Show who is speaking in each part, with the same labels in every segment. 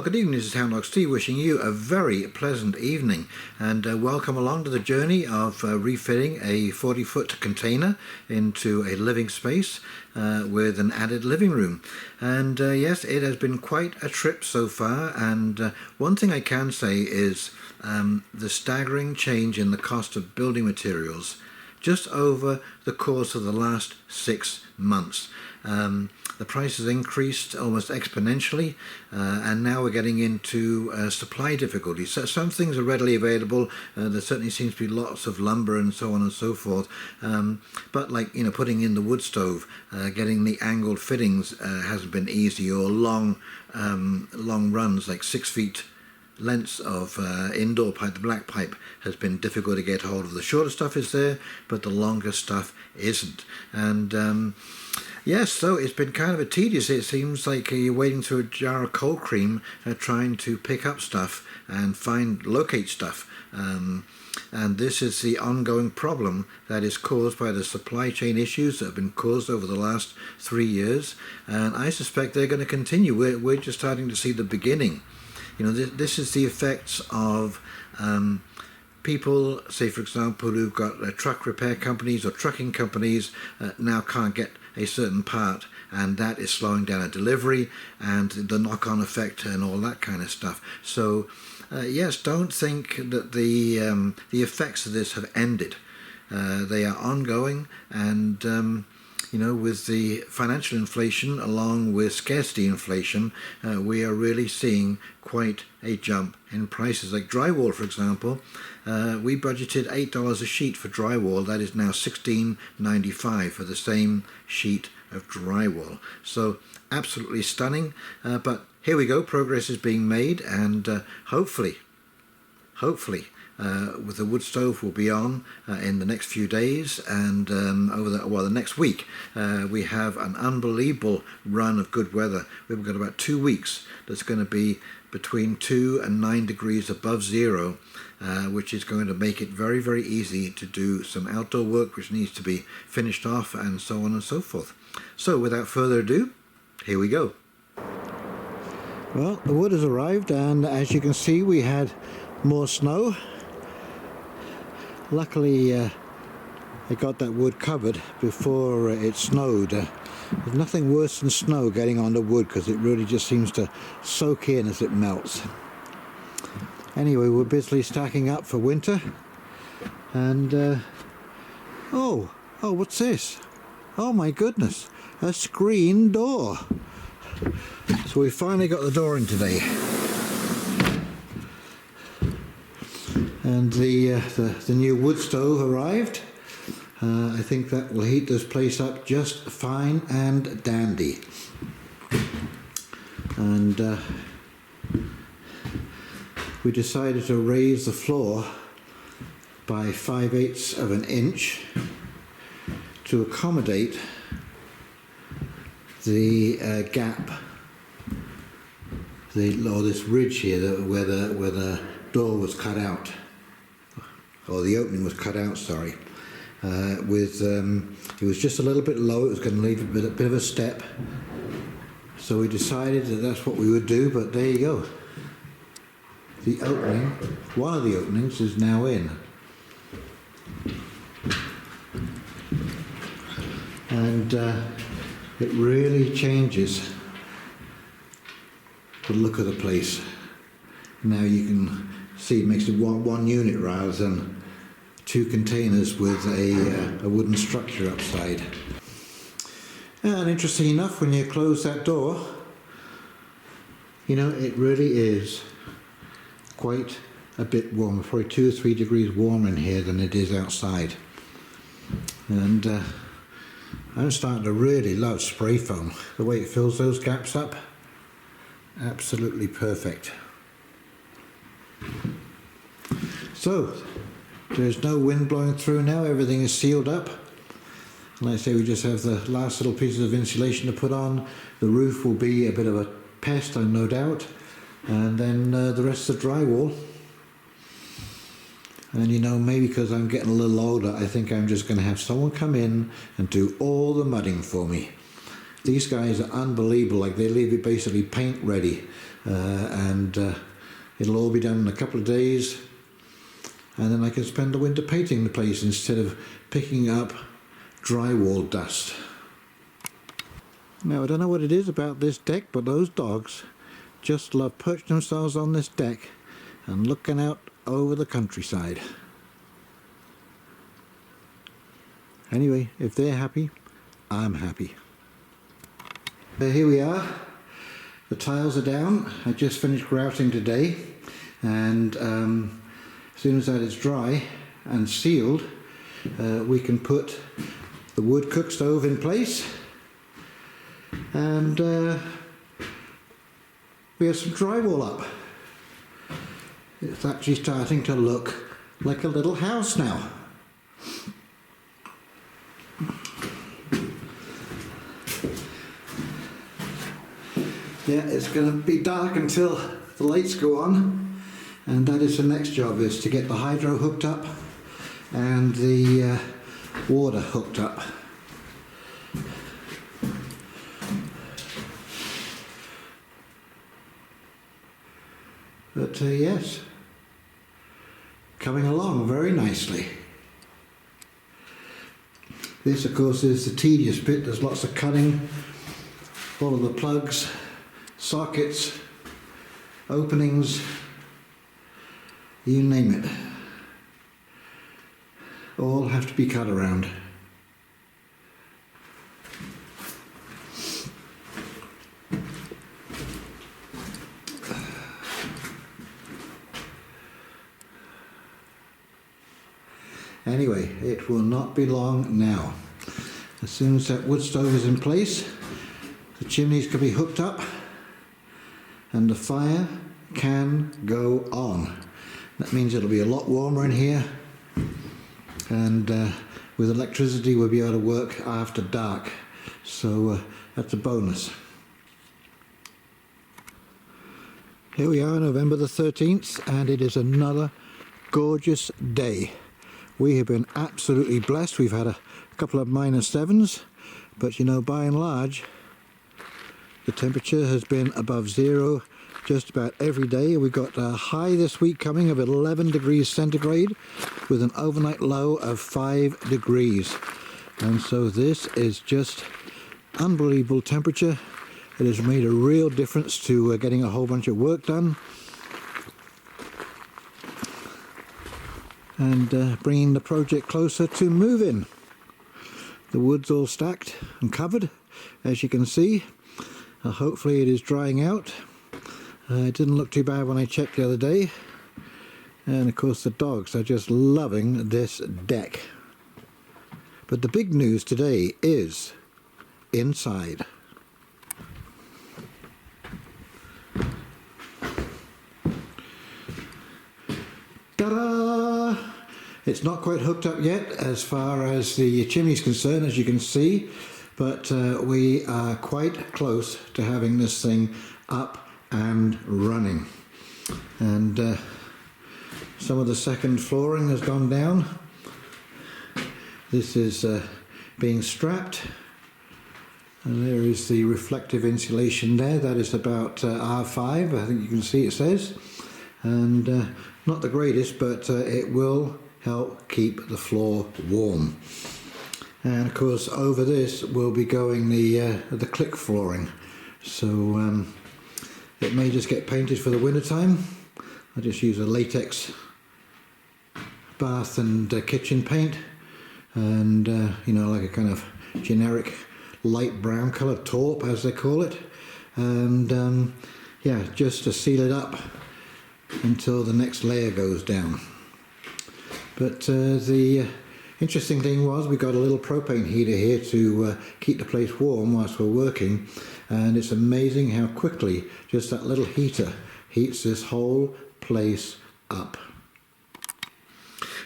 Speaker 1: Well, good evening, this is Houndog Steve wishing you a very pleasant evening, and welcome along to the journey of refitting a 40-foot container into a living space with an added living room. And yes, it has been quite a trip so far, and one thing I can say is the staggering change in the cost of building materials just over the course of the last 6 months. The price has increased almost exponentially, and now we're getting into supply difficulties. So some things are readily available. There certainly seems to be lots of lumber and so on and so forth. But like, putting in the wood stove, getting the angled fittings hasn't been easy, or long runs, like 6 feet lengths of indoor pipe, the black pipe, has been difficult to get hold of. The shorter stuff is there, but the longer stuff isn't. And yes, so it's been kind of a tedious. It seems like you're wading through a jar of cold cream, trying to pick up stuff and locate stuff. And this is the ongoing problem that is caused by the supply chain issues that have been caused over the last 3 years. And I suspect they're going to continue. We're just starting to see the beginning. This is the effects of people, say for example, who've got truck repair companies or trucking companies now can't get a certain part, and that is slowing down a delivery, and the knock-on effect and all that kind of stuff. So yes, don't think that the effects of this have ended. They are ongoing, and with the financial inflation along with scarcity inflation, we are really seeing quite a jump in prices. Like drywall, for example, we budgeted $8 a sheet for drywall. That is now $16.95 for the same sheet of drywall. So absolutely stunning. But here we go, progress is being made, and hopefully with the wood stove will be on in the next few days, and over the next week we have an unbelievable run of good weather. We've got about 2 weeks that's going to be between 2 and 9 degrees above zero, which is going to make it very, very easy to do some outdoor work which needs to be finished off, and so on and so forth. So without further ado, here we go. Well, the wood has arrived, and as you can see, we had more snow. Luckily I got that wood covered before it snowed. There's nothing worse than snow getting on the wood, because it really just seems to soak in as it melts. Anyway, we're busily stacking up for winter, and oh, what's this? Oh my goodness, a screen door. So we finally got the door in today. And the new wood stove arrived. I think that will heat this place up just fine and dandy. And we decided to raise the floor by 5/8 of an inch to accommodate the gap, or this ridge here where the door was cut out. Or the opening was cut out, sorry. It was just a little bit low. It was going to leave a bit of a step. So we decided that that's what we would do, but there you go. The opening, one of the openings, is now in. And it really changes the look of the place. Now you can see it makes it one unit rather than 2 containers with a wooden structure upside. And interesting enough, when you close that door, it really is quite a bit warmer, probably 2 or 3 degrees warmer in here than it is outside. And I'm starting to really love spray foam. The way it fills those gaps up, absolutely perfect. So there's no wind blowing through now, everything is sealed up. Like I say, we just have the last little pieces of insulation to put on. The roof will be a bit of a pest, I've no doubt, and then the rest of the drywall. And maybe because I'm getting a little older, I think I'm just going to have someone come in and do all the mudding for me. These guys are unbelievable. Like, they leave it basically paint ready. and it'll all be done in a couple of days, and then I can spend the winter painting the place instead of picking up drywall dust. Now, I don't know what it is about this deck, but those dogs just love perching themselves on this deck and looking out over the countryside. Anyway, if they're happy, I'm happy. Here we are. The tiles are down. I just finished grouting today, and as soon as that is dry and sealed, we can put the wood cook stove in place, and we have some drywall up. It's actually starting to look like a little house now. Yeah, it's going to be dark until the lights go on, and that is the next job, is to get the hydro hooked up and the water hooked up. But yes, coming along very nicely. This, of course, is the tedious bit. There's lots of cutting, all of the plugs, sockets, openings, you name it, all have to be cut around. Anyway, it will not be long now. As soon as that wood stove is in place, the chimneys can be hooked up and the fire can go on. That means it'll be a lot warmer in here, and with electricity we'll be able to work after dark, so that's a bonus. Here we are, November the 13th, and it is another gorgeous day. We have been absolutely blessed. We've had a couple of -7s, but you know, by and large the temperature has been above zero just about every day. We've got a high this week coming of 11 degrees centigrade with an overnight low of 5 degrees. And so this is just unbelievable temperature. It has made a real difference to getting a whole bunch of work done and bringing the project closer to move-in. The wood's all stacked and covered, as you can see. Hopefully it is drying out. It didn't look too bad when I checked the other day. And of course the dogs are just loving this deck. But the big news today is inside. Ta-da! It's not quite hooked up yet as far as the chimney is concerned, as you can see, but we are quite close to having this thing up and running. And some of the second flooring has gone down. This is being strapped, and there is the reflective insulation there. That is about R5, I think you can see it says, and not the greatest, but it will help keep the floor warm. And of course over this will be going the click flooring, so it may just get painted for the winter time. I just use a latex bath and kitchen paint, and you know, like a kind of generic light brown colour, taupe as they call it, and yeah, just to seal it up until the next layer goes down. But the interesting thing was, we got a little propane heater here to keep the place warm whilst we're working, and it's amazing how quickly just that little heater heats this whole place up.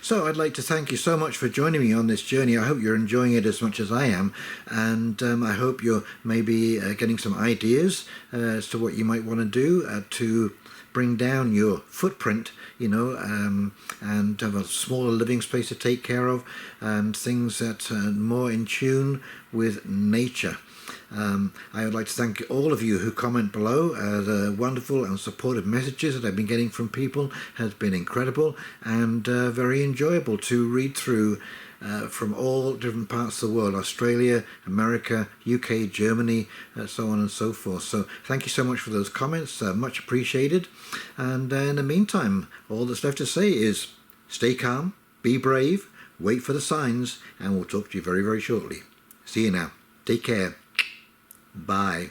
Speaker 1: So I'd like to thank you so much for joining me on this journey. I hope you're enjoying it as much as I am, and I hope you're maybe getting some ideas as to what you might want to do to bring down your footprint, you know, and have a smaller living space to take care of, and things that are more in tune with nature. I would like to thank all of you who comment below. The wonderful and supportive messages that I've been getting from people has been incredible and very enjoyable to read through from all different parts of the world: Australia, America, UK, Germany, so on and so forth. So thank you so much for those comments, much appreciated. And in the meantime, all that's left to say is stay calm, be brave, wait for the signs, and we'll talk to you very, very shortly. See you now. Take care. Bye.